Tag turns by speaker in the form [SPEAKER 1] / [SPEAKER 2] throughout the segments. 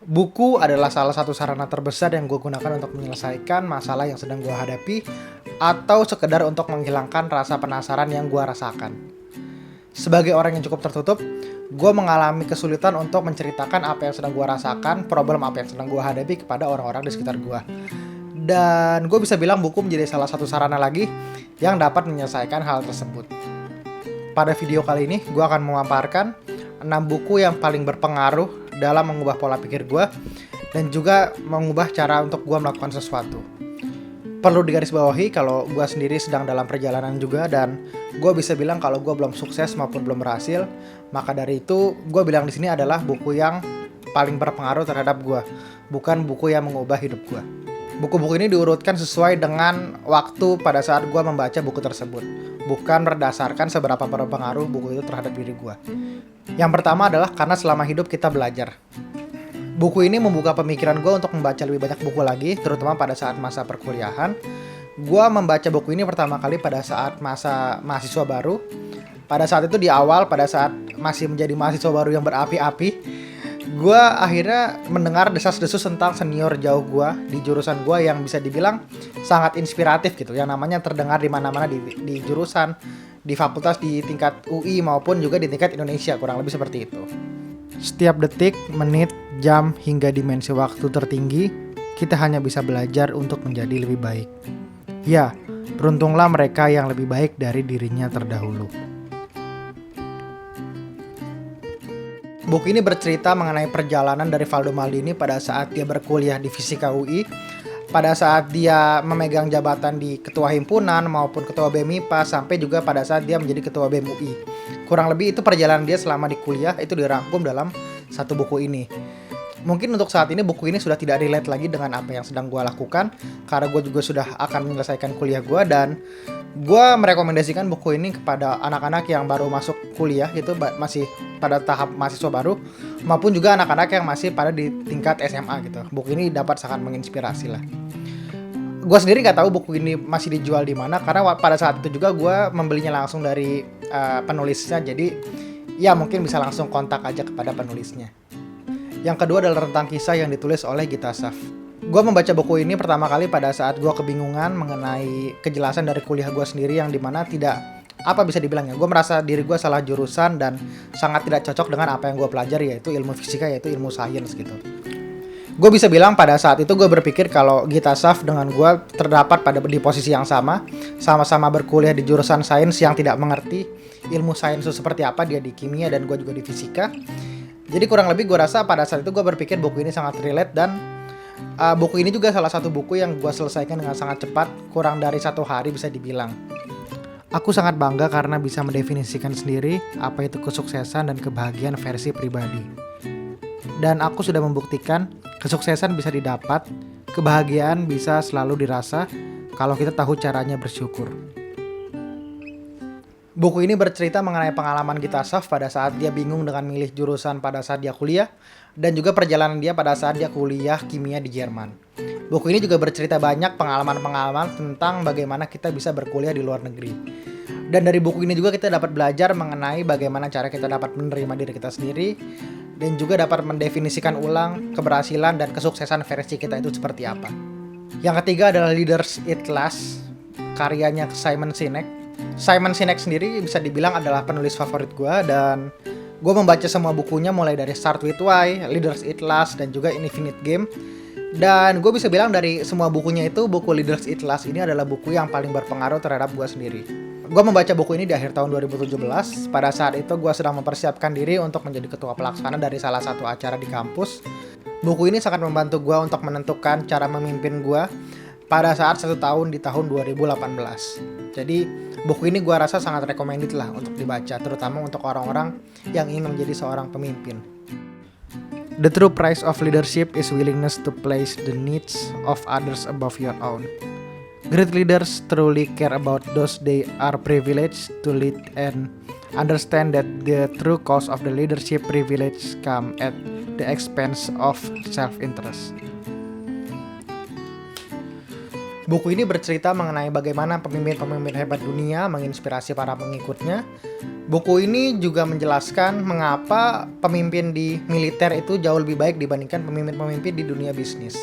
[SPEAKER 1] Buku adalah salah satu sarana terbesar yang gue gunakan untuk menyelesaikan masalah yang sedang gue hadapi atau sekedar untuk menghilangkan rasa penasaran yang gue rasakan. Sebagai orang yang cukup tertutup, gue mengalami kesulitan untuk menceritakan apa yang sedang gue rasakan, problem apa yang sedang gue hadapi kepada orang-orang di sekitar gue. Dan gue bisa bilang buku menjadi salah satu sarana lagi yang dapat menyelesaikan hal tersebut. Pada video kali ini, gue akan memaparkan 6 buku yang paling berpengaruh dalam mengubah pola pikir gue dan juga mengubah cara untuk gue melakukan sesuatu. Perlu digarisbawahi kalau gue sendiri sedang dalam perjalanan juga dan gue bisa bilang kalau gue belum sukses maupun belum berhasil. Maka dari itu gue bilang di sini adalah buku yang paling berpengaruh terhadap gue, bukan buku yang mengubah hidup gue. Buku-buku ini diurutkan sesuai dengan waktu pada saat gue membaca buku tersebut, bukan berdasarkan seberapa berpengaruh buku itu terhadap diri gue. Yang pertama adalah karena selama hidup kita belajar. Buku ini membuka pemikiran gue untuk membaca lebih banyak buku lagi, terutama pada saat masa perkuliahan. Gue membaca buku ini pertama kali pada saat masa mahasiswa baru. Pada saat itu di awal, pada saat masih menjadi mahasiswa baru yang berapi-api, gue akhirnya mendengar desas-desus tentang senior jauh gue di jurusan gue yang bisa dibilang sangat inspiratif gitu. Yang namanya terdengar di mana-mana di jurusan, di fakultas, di tingkat UI maupun juga di tingkat Indonesia, kurang lebih seperti itu. Setiap detik, menit, jam, hingga dimensi waktu tertinggi, kita hanya bisa belajar untuk menjadi lebih baik. Ya, beruntunglah mereka yang lebih baik dari dirinya terdahulu. Buku ini bercerita mengenai perjalanan dari Valdo Maldini pada saat dia berkuliah di Fisika UI, pada saat dia memegang jabatan di Ketua Himpunan maupun Ketua BEM IPA, sampai juga pada saat dia menjadi Ketua BEM UI. Kurang lebih itu perjalanan dia selama di kuliah, itu dirangkum dalam satu buku ini. Mungkin untuk saat ini buku ini sudah tidak relate lagi dengan apa yang sedang gue lakukan, karena gue juga sudah akan menyelesaikan kuliah gue, dan gue merekomendasikan buku ini kepada anak-anak yang baru masuk kuliah, itu masih pada tahap mahasiswa baru, maupun juga anak-anak yang masih pada di tingkat SMA gitu. Buku ini dapat sangat menginspirasi lah. Gue sendiri nggak tahu buku ini masih dijual di mana, karena pada saat itu juga gue membelinya langsung dari penulisnya, jadi ya mungkin bisa langsung kontak aja kepada penulisnya. Yang kedua adalah rentang kisah yang ditulis oleh Gita Saf. Gue membaca buku ini pertama kali pada saat gue kebingungan mengenai kejelasan dari kuliah gue sendiri, yang dimana tidak, apa bisa dibilang ya, gue merasa diri gue salah jurusan dan sangat tidak cocok dengan apa yang gue pelajari, yaitu ilmu fisika, yaitu ilmu sains gitu. Gue bisa bilang pada saat itu gue berpikir kalau Gita Saf dengan gue terdapat di posisi yang sama, sama-sama berkuliah di jurusan sains yang tidak mengerti ilmu sains itu seperti apa, dia di kimia dan gue juga di fisika. Jadi kurang lebih gue rasa pada saat itu gue berpikir buku ini sangat relate, dan buku ini juga salah satu buku yang gue selesaikan dengan sangat cepat, kurang dari 1 hari bisa dibilang. Aku sangat bangga karena bisa mendefinisikan sendiri apa itu kesuksesan dan kebahagiaan versi pribadi. Dan aku sudah membuktikan kesuksesan bisa didapat, kebahagiaan bisa selalu dirasa kalau kita tahu caranya bersyukur. Buku ini bercerita mengenai pengalaman Gita Saf pada saat dia bingung dengan milih jurusan pada saat dia kuliah, dan juga perjalanan dia pada saat dia kuliah kimia di Jerman. Buku ini juga bercerita banyak pengalaman-pengalaman tentang bagaimana kita bisa berkuliah di luar negeri. Dan dari buku ini juga kita dapat belajar mengenai bagaimana cara kita dapat menerima diri kita sendiri, dan juga dapat mendefinisikan ulang keberhasilan dan kesuksesan versi kita itu seperti apa. Yang ketiga adalah Leaders Eat Last, karyanya Simon Sinek. Simon Sinek sendiri bisa dibilang adalah penulis favorit gue, dan gue membaca semua bukunya mulai dari Start With Why, Leaders Eat Last, dan juga Infinite Game. Dan gue bisa bilang dari semua bukunya itu, buku Leaders Eat Last ini adalah buku yang paling berpengaruh terhadap gue sendiri. Gue membaca buku ini di akhir tahun 2017. Pada saat itu gue sedang mempersiapkan diri untuk menjadi ketua pelaksana dari salah satu acara di kampus. Buku ini sangat membantu gue untuk menentukan cara memimpin gue pada saat 1 tahun di tahun 2018. Jadi buku ini gue rasa sangat recommended lah untuk dibaca, terutama untuk orang-orang yang ingin menjadi seorang pemimpin. The true price of leadership is willingness to place the needs of others above your own. Great leaders truly care about those they are privileged to lead and understand that the true cost of the leadership privilege come at the expense of self-interest. Buku ini bercerita mengenai bagaimana pemimpin-pemimpin hebat dunia menginspirasi para pengikutnya. Buku ini juga menjelaskan mengapa pemimpin di militer itu jauh lebih baik dibandingkan pemimpin-pemimpin di dunia bisnis.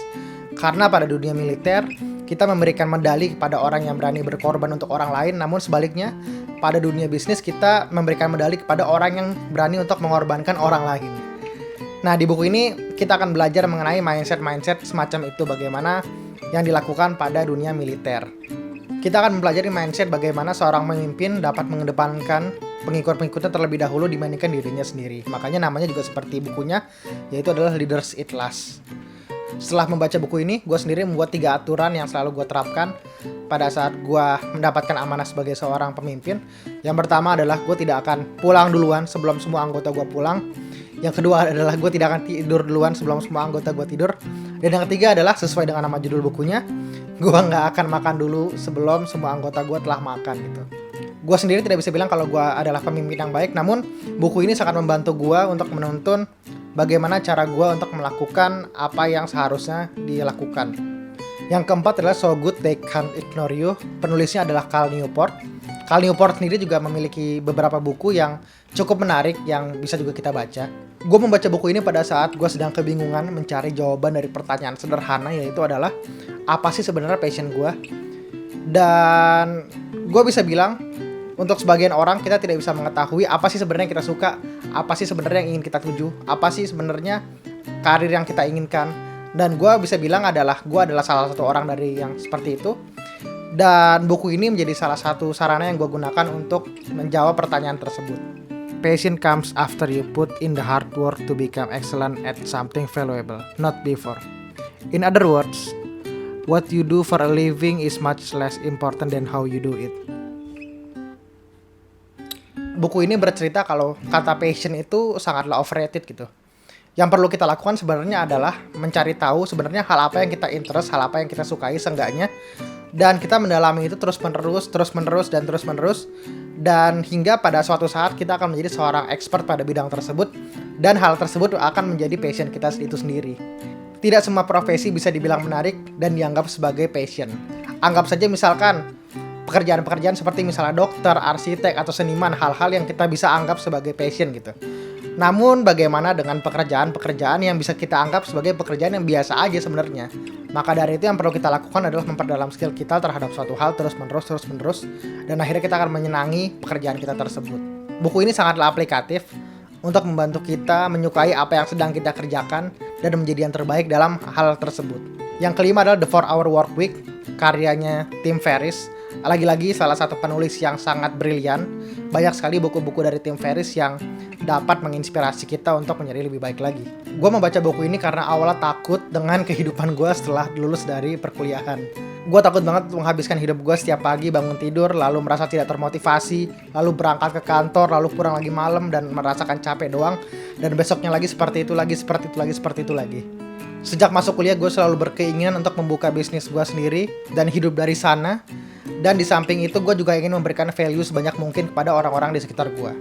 [SPEAKER 1] Karena pada dunia militer, kita memberikan medali kepada orang yang berani berkorban untuk orang lain, namun sebaliknya, pada dunia bisnis kita memberikan medali kepada orang yang berani untuk mengorbankan orang lain. Nah, di buku ini kita akan belajar mengenai mindset-mindset semacam itu, bagaimana yang dilakukan pada dunia militer. Kita akan mempelajari mindset bagaimana seorang pemimpin dapat mengedepankan pengikut-pengikutnya terlebih dahulu dibandingkan dirinya sendiri. Makanya namanya juga seperti bukunya, yaitu adalah Leaders Eat Last. Setelah membaca buku ini, gue sendiri membuat 3 aturan yang selalu gue terapkan pada saat gue mendapatkan amanah sebagai seorang pemimpin. Yang pertama adalah gue tidak akan pulang duluan sebelum semua anggota gue pulang. Yang kedua adalah gue tidak akan tidur duluan sebelum semua anggota gue tidur. Dan yang ketiga adalah sesuai dengan nama judul bukunya, gue nggak akan makan dulu sebelum semua anggota gue telah makan gitu. Gue sendiri tidak bisa bilang kalau gue adalah pemimpin yang baik, namun buku ini sangat membantu gue untuk menuntun bagaimana cara gue untuk melakukan apa yang seharusnya dilakukan. Yang keempat adalah So Good They Can't Ignore You. Penulisnya adalah Cal Newport. Cal Newport sendiri juga memiliki beberapa buku yang cukup menarik yang bisa juga kita baca. Gue membaca buku ini pada saat gue sedang kebingungan mencari jawaban dari pertanyaan sederhana, yaitu adalah apa sih sebenarnya passion gue? Dan gue bisa bilang untuk sebagian orang kita tidak bisa mengetahui apa sih sebenarnya yang kita suka, apa sih sebenarnya yang ingin kita tuju, apa sih sebenarnya karir yang kita inginkan. Dan gue bisa bilang gue adalah salah satu orang dari yang seperti itu. Dan buku ini menjadi salah satu sarana yang gue gunakan untuk menjawab pertanyaan tersebut. Passion comes after you put in the hard work to become excellent at something valuable, not before. In other words, what you do for a living is much less important than how you do it. Buku ini bercerita kalau kata passion itu sangatlah overrated gitu. Yang perlu kita lakukan sebenarnya adalah mencari tahu sebenarnya hal apa yang kita interest, hal apa yang kita sukai seenggaknya. Dan kita mendalami itu terus-menerus, dan hingga pada suatu saat kita akan menjadi seorang expert pada bidang tersebut, dan hal tersebut akan menjadi passion kita itu sendiri. Tidak semua profesi bisa dibilang menarik dan dianggap sebagai passion. Anggap saja misalkan pekerjaan-pekerjaan seperti misalnya dokter, arsitek, atau seniman, hal-hal yang kita bisa anggap sebagai passion gitu. Namun bagaimana dengan pekerjaan-pekerjaan yang bisa kita anggap sebagai pekerjaan yang biasa aja sebenarnya? Maka dari itu yang perlu kita lakukan adalah memperdalam skill kita terhadap suatu hal terus-menerus, dan akhirnya kita akan menyenangi pekerjaan kita tersebut. Buku ini sangatlah aplikatif untuk membantu kita menyukai apa yang sedang kita kerjakan dan menjadi yang terbaik dalam hal tersebut. Yang kelima adalah The 4-Hour Workweek, karyanya Tim Ferriss. Lagi-lagi salah satu penulis yang sangat brilian. Banyak sekali buku-buku dari Tim Ferriss yang dapat menginspirasi kita untuk menjadi lebih baik lagi. Gue membaca buku ini karena awalnya takut dengan kehidupan gue setelah lulus dari perkuliahan. Gue takut banget menghabiskan hidup gue setiap pagi bangun tidur, lalu merasa tidak termotivasi, lalu berangkat ke kantor, lalu pulang lagi malam dan merasakan capek doang, dan besoknya lagi seperti itu lagi. Sejak masuk kuliah gue selalu berkeinginan untuk membuka bisnis gue sendiri dan hidup dari sana. Dan di samping itu gue juga ingin memberikan value sebanyak mungkin kepada orang-orang di sekitar gue.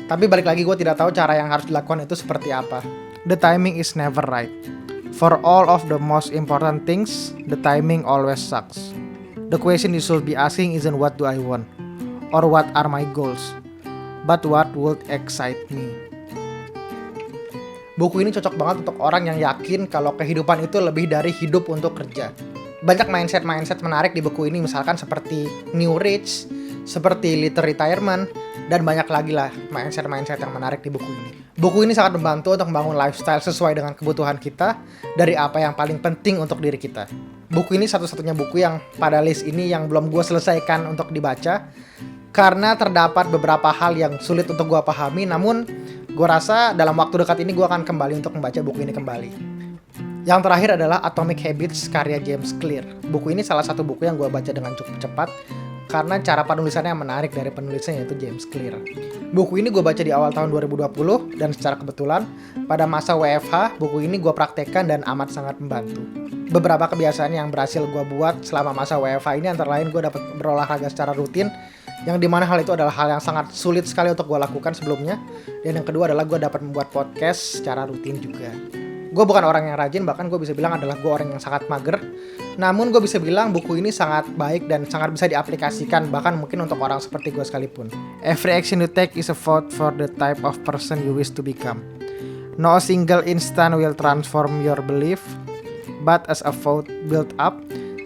[SPEAKER 1] Tapi balik lagi gue tidak tahu cara yang harus dilakukan itu seperti apa. The timing is never right. For all of the most important things, the timing always sucks. The question you should be asking isn't what do I want, or what are my goals, but what would excite me. Buku ini cocok banget untuk orang yang yakin kalau kehidupan itu lebih dari hidup untuk kerja. Banyak mindset menarik di buku ini, misalkan seperti New Rich, seperti Little Retirement, dan banyak lagi lah mindset yang menarik di buku ini. Buku ini sangat membantu untuk membangun lifestyle sesuai dengan kebutuhan kita dari apa yang paling penting untuk diri kita. Buku ini satu-satunya buku yang pada list ini yang belum gue selesaikan untuk dibaca, karena terdapat beberapa hal yang sulit untuk gue pahami, namun gue rasa dalam waktu dekat ini gue akan kembali untuk membaca buku ini kembali. Yang terakhir adalah Atomic Habits karya James Clear. Buku ini salah satu buku yang gue baca dengan cukup cepat karena cara penulisannya yang menarik dari penulisnya, yaitu James Clear. Buku ini gue baca di awal tahun 2020 dan secara kebetulan pada masa WFH buku ini gue praktekkan dan amat sangat membantu. Beberapa kebiasaan yang berhasil gue buat selama masa WFH ini antara lain gue dapat berolahraga secara rutin, yang dimana hal itu adalah hal yang sangat sulit sekali untuk gue lakukan sebelumnya. Dan yang kedua adalah gue dapat membuat podcast secara rutin juga. Gue bukan orang yang rajin, bahkan gue bisa bilang adalah gue orang yang sangat mager. Namun gue bisa bilang buku ini sangat baik dan sangat bisa diaplikasikan, bahkan mungkin untuk orang seperti gue sekalipun. Every action you take is a vote for the type of person you wish to become. No single instant will transform your belief, but as a vote built up,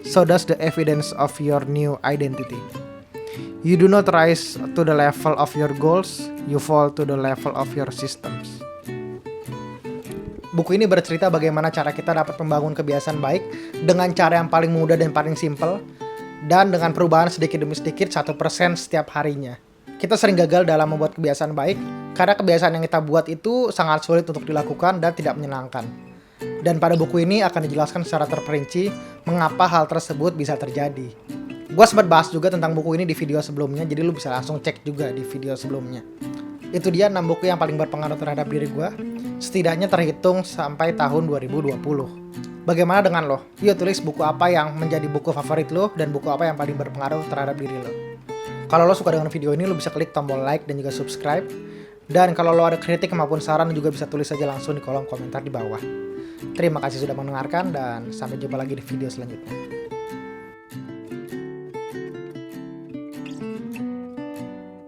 [SPEAKER 1] so does the evidence of your new identity. You do not rise to the level of your goals, you fall to the level of your systems. Buku ini bercerita bagaimana cara kita dapat membangun kebiasaan baik dengan cara yang paling mudah dan paling simpel, dan dengan perubahan sedikit demi sedikit 1% setiap harinya. Kita sering gagal dalam membuat kebiasaan baik karena kebiasaan yang kita buat itu sangat sulit untuk dilakukan dan tidak menyenangkan. Dan pada buku ini akan dijelaskan secara terperinci mengapa hal tersebut bisa terjadi. Gue sempat bahas juga tentang buku ini di video sebelumnya, jadi lu bisa langsung cek juga di video sebelumnya. Itu dia 6 buku yang paling berpengaruh terhadap diri gue, setidaknya terhitung sampai tahun 2020. Bagaimana dengan lo? Yuk tulis buku apa yang menjadi buku favorit lo dan buku apa yang paling berpengaruh terhadap diri lo. Kalau lo suka dengan video ini, lo bisa klik tombol like dan juga subscribe. Dan kalau lo ada kritik maupun saran, juga bisa tulis saja langsung di kolom komentar di bawah. Terima kasih sudah mendengarkan dan sampai jumpa lagi di video selanjutnya.